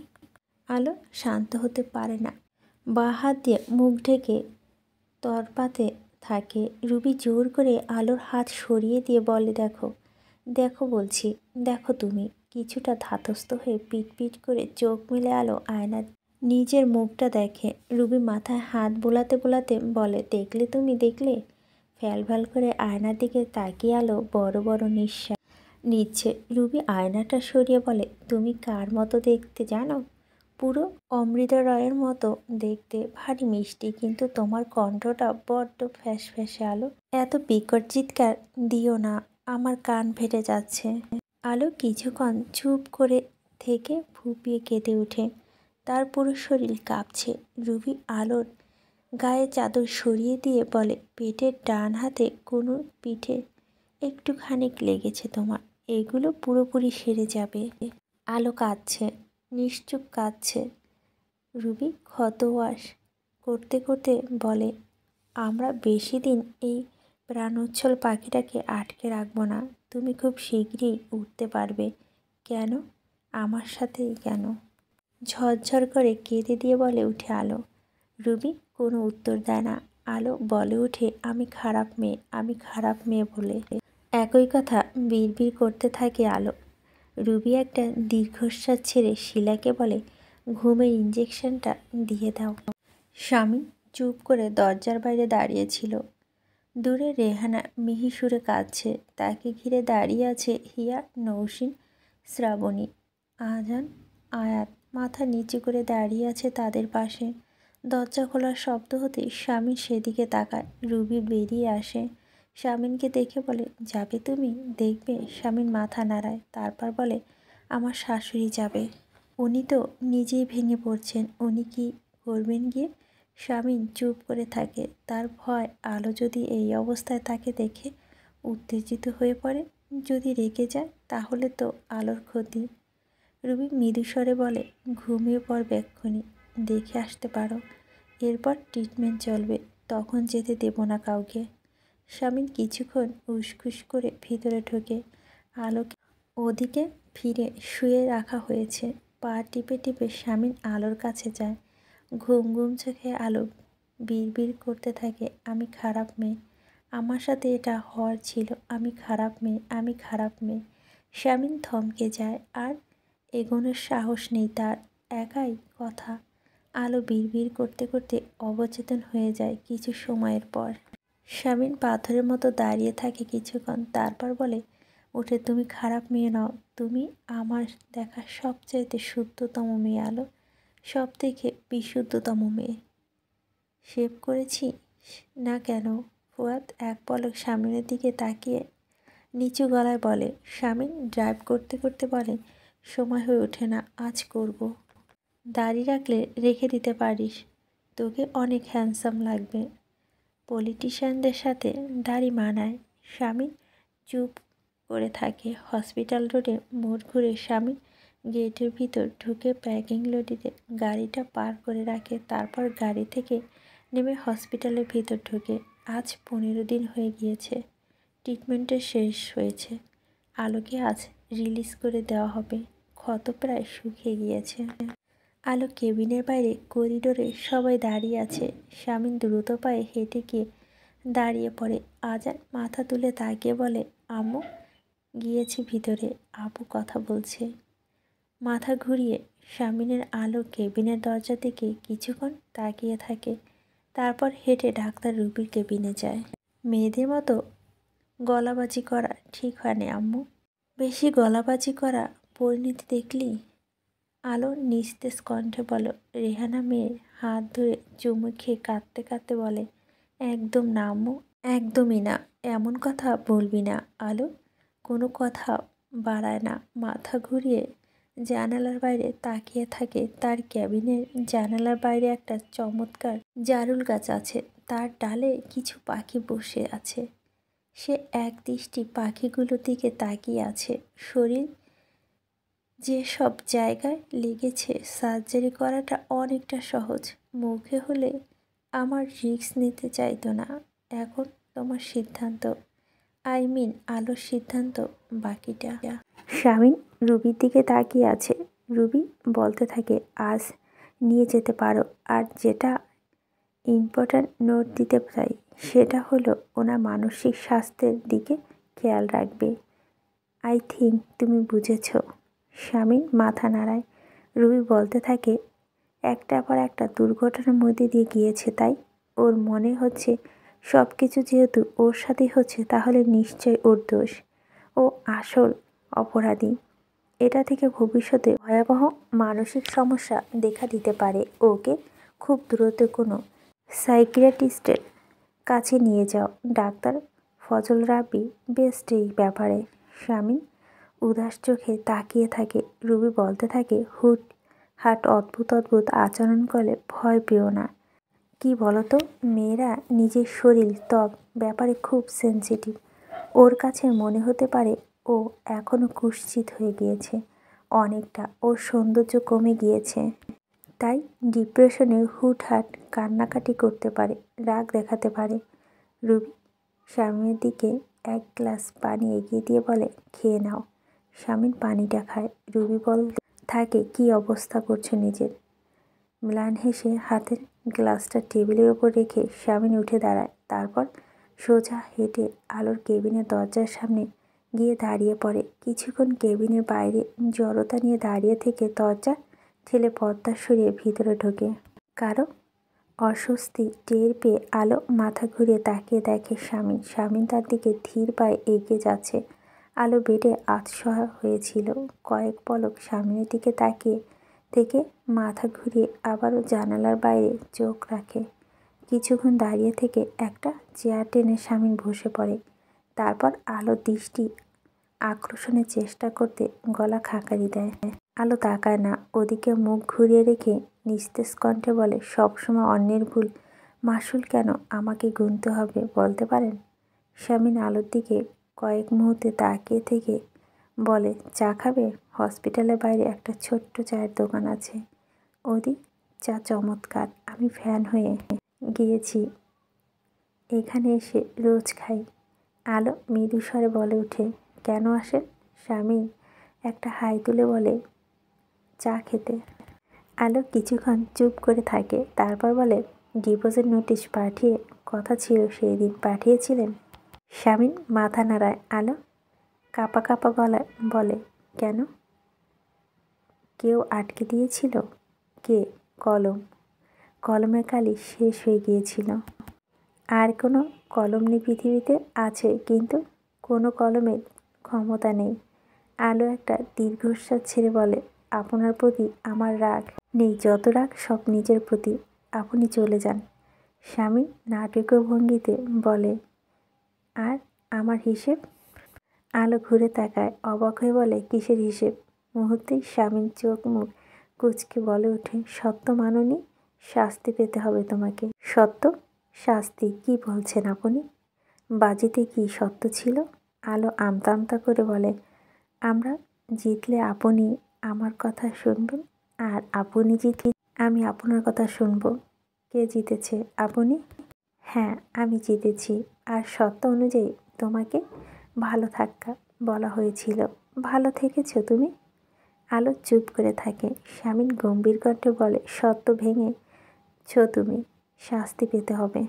আলো শান্ত হতে পারে না। বাঁ হাত দিয়ে মুখ ঢেকে তরপাতে থাকে। রুবি জোর করে আলোর হাত সরিয়ে দিয়ে বলে, দেখো, দেখো বলছি, দেখো তুমি। কিছুটা ধাতস্থ হয়ে পিট পিট করে চোখ মেলে আলো আয়না নিজের মুখটা দেখে। রুবি মাথায় হাত বোলাতে বোলাতে বলে, দেখলে তুমি, দেখলে? ফ্যাল ফ্যাল করে আয়নার দিকে তাকিয়ে আলো বড় বড় নিঃশ্বাস নিচ্ছে। রুবি আয়নাটা সরিয়ে বলে, তুমি কার মতো দেখতে জানো? পুরো অমৃতা রয়ের মতো দেখতে, ভারী মিষ্টি, কিন্তু তোমার কণ্ঠটা বড্ড ফ্যাস ফ্যাসে আলো। এত বিকট চিৎকার দিও না, আমার কান ফেটে যাচ্ছে। আলো কিছুক্ষণ চুপ করে থেকে ফুঁপিয়ে কেঁদে ওঠে। তার পুরো শরীর কাঁপছে। রুবি আলোর গায়ে চাদর সরিয়ে দিয়ে বলে, পেটের ডান হাতে কোনো পিঠে একটুখানি লেগেছে তোমার, এগুলো পুরোপুরি সেরে যাবে। আলো কাঁদছে, নিশ্চুপ কাঁদছে। রুবি ক্ষতওয়াশ করতে করতে বলে, আমরা বেশি দিন এই প্রাণোচ্ছল পাখিটাকে আটকে রাখবো না। তুমি খুব শীঘ্রই উঠতে পারবে। কেন? আমার সাথেই কেন? ঝরঝর করে কেঁদে দিয়ে বলে উঠে আলো। রুবি কোনো উত্তর দেয় না। আলো বলে উঠে, আমি খারাপ মেয়ে, আমি খারাপ মেয়ে বলে। একই কথা বিড়বিড় করতে থাকে আলো। রুবি একটা দীর্ঘশ্বাস ছেড়ে শিলাকে বলে, ঘুমের ইঞ্জেকশনটা দিয়ে দাও। স্বামী চুপ করে দরজার বাইরে দাঁড়িয়েছিল। দূরে রেহানা মিহি সুরে কাঁদছে। তাকে ঘিরে দাঁড়িয়ে আছে হিয়া, নৌসিন, শ্রাবণী, আজান, আয়াত মাথা নিচু করে দাঁড়িয়ে আছে তাদের পাশে। দরজা খোলার শব্দ হতেই স্বামী সেদিকে তাকায়। রুবি বেরিয়ে আসে। স্বামীনকে দেখে বলে, যাবে তুমি? দেখবে? স্বামীন মাথা নাড়ায়, তারপর বলে, আমার শাশুড়ি যাবে। উনি তো নিজেই ভেঙে পড়ছেন, উনি কি করবেন গিয়ে? স্বামীন চুপ করে থাকে। তার ভয়, আলো যদি এই অবস্থায় তাকে দেখে উত্তেজিত হয়ে পড়ে, যদি রেগে যায়, তাহলে তো আলোর ক্ষতি। রুবি মৃদুস্বরে বলে, ঘুমিয়ে পড়বে এক্ষুনি, দেখে আসতে পারো, এরপর ট্রিটমেন্ট চলবে। তখন যেতে দেব না কাউকে। শামিন কিছুক্ষণ উসখুস করে ভিতরে ঢোকে। আলোকে ওদিকে ফিরে শুয়ে রাখা হয়েছে। পা টিপে টিপে শামিন আলোর কাছে যায়। ঘুম ঘুম চোখে আলো বিড়বিড় করতে থাকে, আমি খারাপ মেয়ে, আমার সাথে এটা হওয়ার ছিল, আমি খারাপ মেয়ে, আমি খারাপ মেয়ে। শামিন থমকে যায়, আর এগোনোর সাহস নেই তার। একাই কথা। আলো বিড়বিড় করতে করতে অবচেতন হয়ে যায় কিছু সময়ের পর। শামিন পাথরের মতো দাঁড়িয়ে থাকে কিছুক্ষণ, তারপর বলে, উঠে, তুমি খারাপ মেয়ে নও, তুমি আমার দেখা সবচাইতে শুদ্ধতম মেয়ে আলো, সব থেকে বিশুদ্ধতম মেয়ে। শেভ করেছি না কেন? ফুয়াদ এক পলক শামিনের দিকে তাকিয়ে নিচু গলায় বলে। শামিন ড্রাইভ করতে করতে বলে, সময় হয়ে ওঠে না, আজ করব। দাড়ি রাখলে রেখে দিতে পারিস, তোকে অনেক হ্যান্ডসাম লাগবে। পলিটিশিয়ানদের সাথে দাড়ি মানায়। শামিন চুপ করে থাকে। হসপিটাল রোডে মোড় ঘুরে শামিন গেটের ভিতর ঢুকে প্যাকিং লরিতে গাড়িটা পার করে রাখে। তারপর গাড়ি থেকে নেমে হসপিটালের ভিতর ঢোকে। আজ 15 দিন হয়ে গিয়েছে ট্রিটমেন্টের শেষ হয়েছে। আলোকে আজ রিলিজ করে দেওয়া হবে। ক্ষত প্রায় শুকিয়ে গিয়েছে। আলো কেবিনের বাইরে করিডোরে সবাই দাঁড়িয়ে আছে। শামিন দ্রুত পায়ে হেঁটে গিয়ে দাঁড়িয়ে পড়ে। আজান মাথা তুলে তাকিয়ে বলে, আম্মু গিয়েছে ভিতরে, আব্বু কথা বলছে। মাথা ঘুরিয়ে শামিনের আলো কেবিনের দরজা থেকে কিছুক্ষণ তাকিয়ে থাকে, তারপর হেঁটে ডাক্তার রুবির কেবিনে যায়। মেয়েদের মতো গলাবাজি করা ঠিক হয় না আম্মু, বেশি গলাবাজি করা পরিণতি দেখলি? আলো নিস্তেজ কণ্ঠে বলো। রেহানা মেয়ের হাত ধরে চুমু খেয়ে কাঁদতে কাঁদতে বলে, একদম না আম্মু, একদমই না, এমন কথা বলবি না। আলো কোনো কথা বাড়ায় না, মাথা ঘুরিয়ে জানালার বাইরে তাকিয়ে থাকে। তার ক্যাবিনের জানালার বাইরে একটা চমৎকার জারুল গাছ আছে, তার ডালে কিছু পাখি বসে আছে। সে এক দৃষ্টি পাখিগুলোর দিকে তাকিয়ে আছে। শরীর যে সব জায়গায় লেগেছে, সার্জারি করাটা অনেকটা সহজ। মুখে হলে আমার রিস্ক নিতে চাইতো না। এখন তোমার সিদ্ধান্ত, আলোর সিদ্ধান্ত, বাকিটা। শামিন রুবির দিকে তাকিয়ে আছে। রুবি বলতে থাকে, আজ নিয়ে যেতে পারো। আর যেটা ইম্পর্ট্যান্ট নোট দিতে চাই সেটা হলো ওনার মানসিক স্বাস্থ্যের দিকে খেয়াল রাখবে। আই থিঙ্ক তুমি বুঝেছ। শামিন মাথা নাড়ায়। রুবি বলতে থাকে, একটার পর একটা দুর্ঘটনার মধ্যে দিয়ে গিয়েছে, তাই ওর মনে হচ্ছে সব কিছু যেহেতু ওর সাথেই হচ্ছে, তাহলে নিশ্চয় ওর দোষ, ও আসল অপরাধী। এটা থেকে ভবিষ্যতে ভয়াবহ মানসিক সমস্যা দেখা দিতে পারে। ওকে খুব দ্রুত কোনো সাইকিয়াট্রিস্টের কাছে নিয়ে যাও। ডাক্তার ফজল রাব্বি বেস্ট এই ব্যাপারে। শামিন উদাস চোখে তাকিয়ে থাকে। রুবি বলতে থাকে, হুট হাট অদ্ভুত অদ্ভুত আচরণ করলে ভয় পেও না। কি বলতো, মেয়েরা নিজের শরীর ত্বক ব্যাপারে খুব সেনসিটিভ। ওর কাছে মনে হতে পারে ও এখনও কুৎসিত হয়ে গিয়েছে অনেকটা, ওর সৌন্দর্য কমে গিয়েছে, তাই ডিপ্রেশনে হুটহাট কান্নাকাটি করতে পারে, রাগ দেখাতে পারে। রুবি শামিনের দিকে এক গ্লাস পানি এগিয়ে দিয়ে বলে, খেয়ে নাও। শামিন পানিটা খায়। রুবি বলতে থাকে, কি অবস্থা করছো নিজের? ম্লান হেসে হাতের গ্লাসটা টেবিলের ওপর রেখে শামিন উঠে দাঁড়ায়। তারপর সোজা হেঁটে আলোর কেবিনের দরজার সামনে গিয়ে দাঁড়িয়ে পড়ে। কিছুক্ষণ কেবিনের বাইরে জড়তা নিয়ে দাঁড়িয়ে থেকে দরজা ঠেলে পর্দা সরিয়ে ভিতরে ঢোকে। কারো অস্বস্তি টের পেয়ে আলো মাথা ঘুরিয়ে তাকিয়ে দেখে শামিন তার দিকে ধীর পায়ে এগিয়ে যাচ্ছে। আলো বেডে আধশোয়া হয়েছিল। কয়েক পলক শামিনের দিকে তাকিয়ে থেকে মাথা ঘুরিয়ে আবারও জানালার বাইরে চোখ রাখে। কিছুক্ষণ দাঁড়িয়ে থেকে একটা চেয়ার টেনে শামিন বসে পড়ে। তারপর আলোর দৃষ্টি আকর্ষণের চেষ্টা করতে গলা খাকারি দেয়। আলো তাকায় না, ওদিকে মুখ ঘুরিয়ে রেখে নিস্তেজ কণ্ঠে বলে, সবসময় অন্যের ভুল মাসুল কেন আমাকে গুনতে হবে বলতে পারেন? শামিন আলোর দিকে কয়েক মুহূর্তে তাকিয়ে থেকে বলে, চা খাবে? হসপিটালের বাইরে একটা ছোট্ট চায়ের দোকান আছে, ওদি চা চমৎকার, আমি ফ্যান হয়ে গিয়েছি। এখানে এসে রোজ খাই। আলো মৃদু স্বরে বলে ওঠে। কেন আসেন? স্বামী একটা হাই তুলে বলে, চা খেতে। আলো কিছুক্ষণ চুপ করে থাকে, তারপর বলে, ডিভোর্সের নোটিশ পাঠিয়ে কথা ছিল সেই দিন পাঠিয়েছিলেন? স্বামী মাথা নাড়ায়। আলো কাঁপা কাঁপা গলায় বলে, কেন? কেউ আটকে দিয়েছিল? কে? কলম। কলমের কালি শেষ হয়ে গিয়েছিল। আর কোনো কলম নেই পৃথিবীতে? আছে, কিন্তু কোনো কলমের ক্ষমতা নেই। আলো একটা দীর্ঘশ্বাস ছেড়ে বলে, আপনার প্রতি আমার রাগ নেই, যত রাগ সব নিজের প্রতি। আপনি চলে যান। স্বামী নাটকীয় ভঙ্গিতে বলে, আর আমার হিসেব? আলো ঘুরে তাকায়, অবাক হয়ে বলে, কিসের হিসেব? মুহূর্তেই স্বামীর চোখ মুখ কুঁচকে বলে ওঠে, সত্য মাননি, শাস্তি পেতে হবে তোমাকে। সত্য? শাস্তি? কি বলছেন আপনি? বাজিতে কি সত্য ছিল? আলো আমতা আমতা করে বলে, আমরা জিতলে আপনি আমার কথা শুনবেন, আর আপনি জিতলে আমি আপনার কথা শুনব। কে জিতেছে? আপনি? হ্যাঁ, আমি জিতেছি। আর সত্য অনুযায়ী তোমাকে ভালো থাকা বলা হয়েছিল। ভালো থেকেছো তুমি? আলো চুপ করে থাকে। স্বামীর গম্ভীর কণ্ঠে বলে, সত্য ভেঙেছ তুমি, শাস্তি পেতে হবে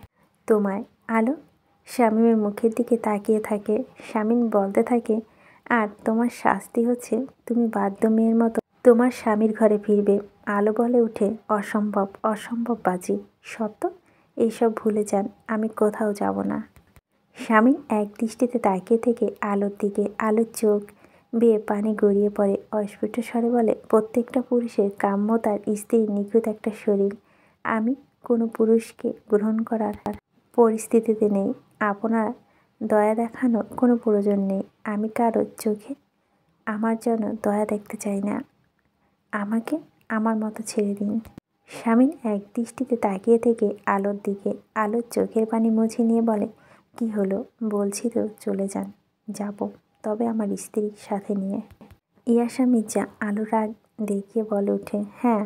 তোমায়। আলো শামীমের মুখের দিকে তাকিয়ে থাকে। স্বামীন বলতে থাকে, আর তোমার শাস্তি হচ্ছে তুমি বাধ্য মেয়ের মতো তোমার স্বামীর ঘরে ফিরবে। আলো বলে উঠে, অসম্ভব, অসম্ভব বাজি। সত্য? এইসব ভুলে যান, আমি কোথাও যাব না। স্বামী এক দৃষ্টিতে তাকিয়ে থেকে আলোর দিকে। আলোর চোখ বেয়ে পানি গড়িয়ে পড়ে। অস্ফুট স্বরে বলে, প্রত্যেকটা পুরুষের কাম্য তার স্ত্রীর নিখুঁত একটা শরীর। আমি কোনো পুরুষকে গ্রহণ করার পরিস্থিতিতে নেই। আপনার দয়া দেখানোর কোনো প্রয়োজন নেই। আমি কারোর চোখে আমার জন্য দয়া দেখতে চাই না। আমাকে আমার মতো ছেড়ে দিন। স্বামী এক দৃষ্টিতে তাকিয়ে থেকে আলোর দিকে। আলোর চোখের পানি মুছে নিয়ে বলে, কি হলো? বলছি তো চলে যান। যাব, তবে আমার স্ত্রীর সাথে নিয়ে। ইয়াশা মির্জা আলো রাগ দেখিয়ে বলে ওঠে, হ্যাঁ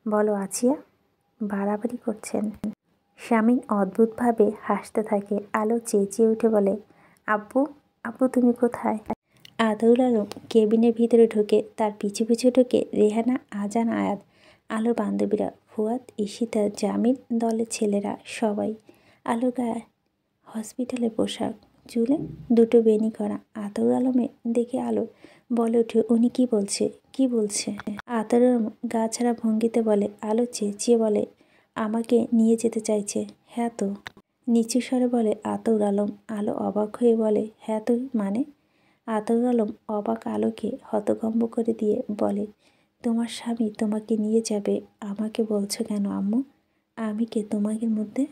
বলো আছিয়া, বাড়াবাড়ি করছেন। স্বামী অদ্ভুতভাবে হাসতে থাকে। আলো চেঁচিয়ে উঠে বলে, আব্বু, আব্বু তুমি কোথায়? আদৌল আলম কেবিনের ভিতরে ঢোকে। তার পিছু পিছু ঢোকে রেহানা, আজান, আয়াত, আলোর বান্ধবীরা, ফুয়াদ, ঈশিতা, জামিল, দলের ছেলেরা সবাই। আলো গায়ে হসপিটালের পোশাক, চুলে দুটো বেনি করা। আতর আলমে দেখে আলো বলে ওঠে, উনি কি বলছে? কি বলছে? আতর আলম গা ছাড়া ভঙ্গিতে বলে। আলো চেঁচিয়ে বলে, আমাকে নিয়ে যেতে চাইছে। হ্যাঁ তো। নিচু স্বরে বলে আতর আলম। আলো অবাক হয়ে বলে, হ্যাঁ তো মানে? আতর আলম অবাক আলোকে হতভম্ব করে দিয়ে বলে, তোমার স্বামী তোমাকে নিয়ে যাবে, আমাকে বলছো কেন আম্মু? আমি কে তোমাদের মধ্যে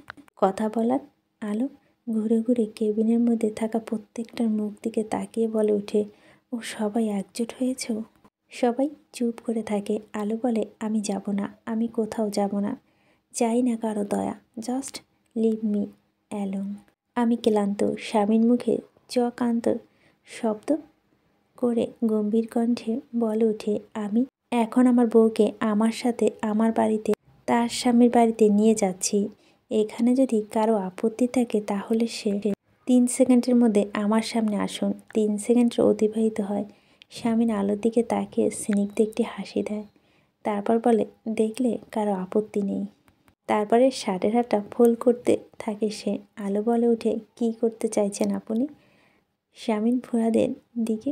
কথা বলার? আলো ঘুরে ঘুরে কেবিনের মধ্যে থাকা প্রত্যেকটার মুখ দিকে তাকিয়ে বলে ওঠে, ও সবাই একজোট হয়েছ? সবাই চুপ করে থাকে। আলো বলে, আমি যাব না, আমি কোথাও যাব না, চাই না কারো দয়া, জাস্ট লিভ মি অ্যালোন। আমি ক্লান্ত। স্বামীর মুখে চকান্ত শব্দ করে গম্ভীর কণ্ঠে বলে ওঠে, আমি এখন আমার বউকে আমার সাথে আমার বাড়িতে, তার স্বামীর বাড়িতে নিয়ে যাচ্ছি। এখানে যদি কারো আপত্তি থাকে তাহলে সে 3 সেকেন্ডের মধ্যে আমার সামনে আসুন। 3 সেকেন্ড অতিবাহিত হয়। স্বামীর আলোর দিকে তাকিয়ে স্নিগ্ধ একটি হাসি দেয়। তারপর বলে, দেখলে কারো আপত্তি নেই। তারপরে শার্টের হাতটা ফোল্ড করতে থাকে সে। আলো বলে উঠে, কি করতে চাইছেন আপনি? স্বামীন ফুয়াদের দিকে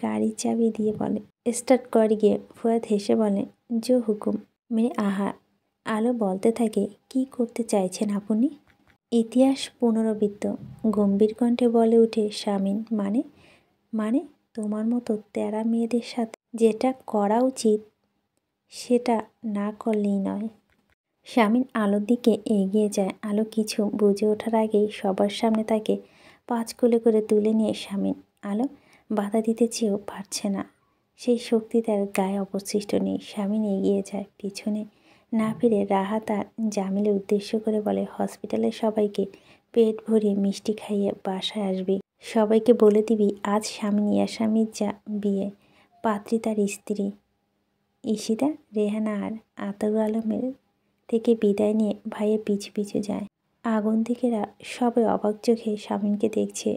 গাড়ির চাবি দিয়ে বলে, স্টার্ট করে গিয়ে। ফুয়াদ হেসে বলে, জো হুকুম মেরে আহা। আলো বলতে থাকে, কি করতে চাইছেন আপনি? ইতিহাস পুনরাবৃত্ত, গম্ভীর কণ্ঠে বলে উঠে স্বামীন, মানে? মানে তোমার মতো তেরা মেয়েদের সাথে যেটা করা উচিত সেটা না করলেই নয়। স্বামীন আলোর দিকে এগিয়ে যায়। আলো কিছু বুঝে ওঠার আগেই সবার সামনে তাকে 5 কোলে করে তুলে নিয়ে স্বামীন। আলো বাধা দিতে চেয়েও পারছে না, সেই শক্তি তার গায়ে অবশিষ্ট নেই। স্বামীন এগিয়ে যায়। পিছনে না ফিরে রাহাত আর জামিলের উদ্দেশ্য করে বলে, হসপিটালের সবাইকে পেট ভরিয়ে মিষ্টি খাইয়ে বাসায় আসবি। সবাইকে বলে দিবি আজ স্বামী ইয়াশা মির্জা বিয়ে, পাত্রী তার স্ত্রী। ঈশিতা, রেহানা আর আতর আলমের থেকে বিদায় নিয়ে ভাইয়ের পিছু পিছু যায়। আগন্তুকেরা সবাই অবাক চোখে শামীমকে দেখছে।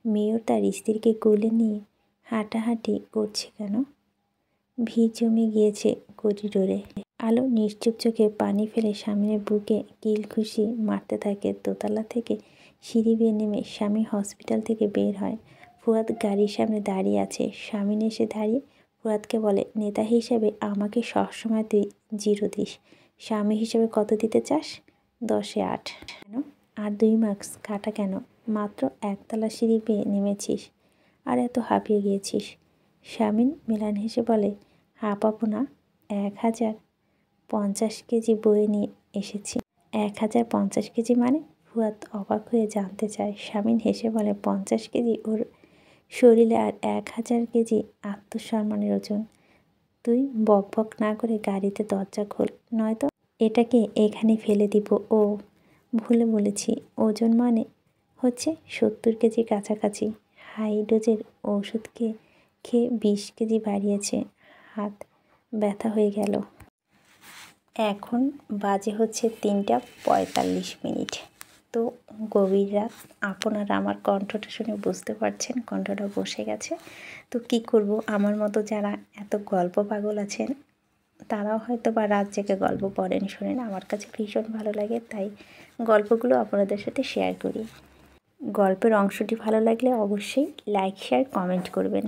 মেয়র তার স্ত্রীকে কোলে নিয়ে হাঁটাহাঁটি করছে কেন? ভিড় জমে গিয়েছে করিডোরে। আলো নিশ্চুপ চোখে পানি ফেলে শামীমের বুকে কিল খুশি মারতে থাকে। দোতলা থেকে সিঁড়ি বেয়ে নেমে স্বামী হসপিটাল থেকে বের হয়। ফুয়াদ গাড়ির সামনে দাঁড়িয়ে আছে। শামীম এসে দাঁড়িয়ে ফুয়াদকে বলে, নেতা হিসেবে আমাকে সবসময় তুই 0 দিস, স্বামী হিসেবে কত দিতে চাস? 10-এ 8। কেন? আর 2 মার্কস কাটা কেন? মাত্র একতলা সিঁড়ি বেয়ে নেমেছিস আর এত হাঁপিয়ে গিয়েছিস। শামীম ম্লান হেসে বলে, হাঁপাবো না, 1050 কেজি বয়ে নিয়ে এসেছি। 1050 কেজি মানে? ফুয়াদ অবাক হয়ে জানতে চায়। শামীম হেসে বলে, 50 কেজি ওর শরীরে আর 1000 কেজি আত্মসম্মানের ওজন। তুই বকবক না করে গাড়িতে দরজা খোল, নয়তো এটাকে এখানে ফেলে দিব। ও ভুলে বলেছি, ওজন মানে হচ্ছে 70 কেজি কাছাকাছি। হাই ডোজের ওষুধ খেয়ে 20 কেজি বাড়িয়েছে। হাত ব্যথা হয়ে গেল। এখন বাজে হচ্ছে 3:45। তো গভীর রাত। আপনারা আমার কণ্ঠটা শুনে বুঝতে পারছেন কণ্ঠটা বসে গেছে। তো কি করব, আমার মতো যারা এত গল্প পাগল আছেন তারাও হয়তো বা রাত জেগে গল্প পড়েন, শোনেন। আমার কাছে ভীষণ ভালো লাগে, তাই গল্পগুলো আপনাদের সাথে শেয়ার করি। গল্পের অংশটি ভালো লাগলে অবশ্যই লাইক, শেয়ার, কমেন্ট করবেন।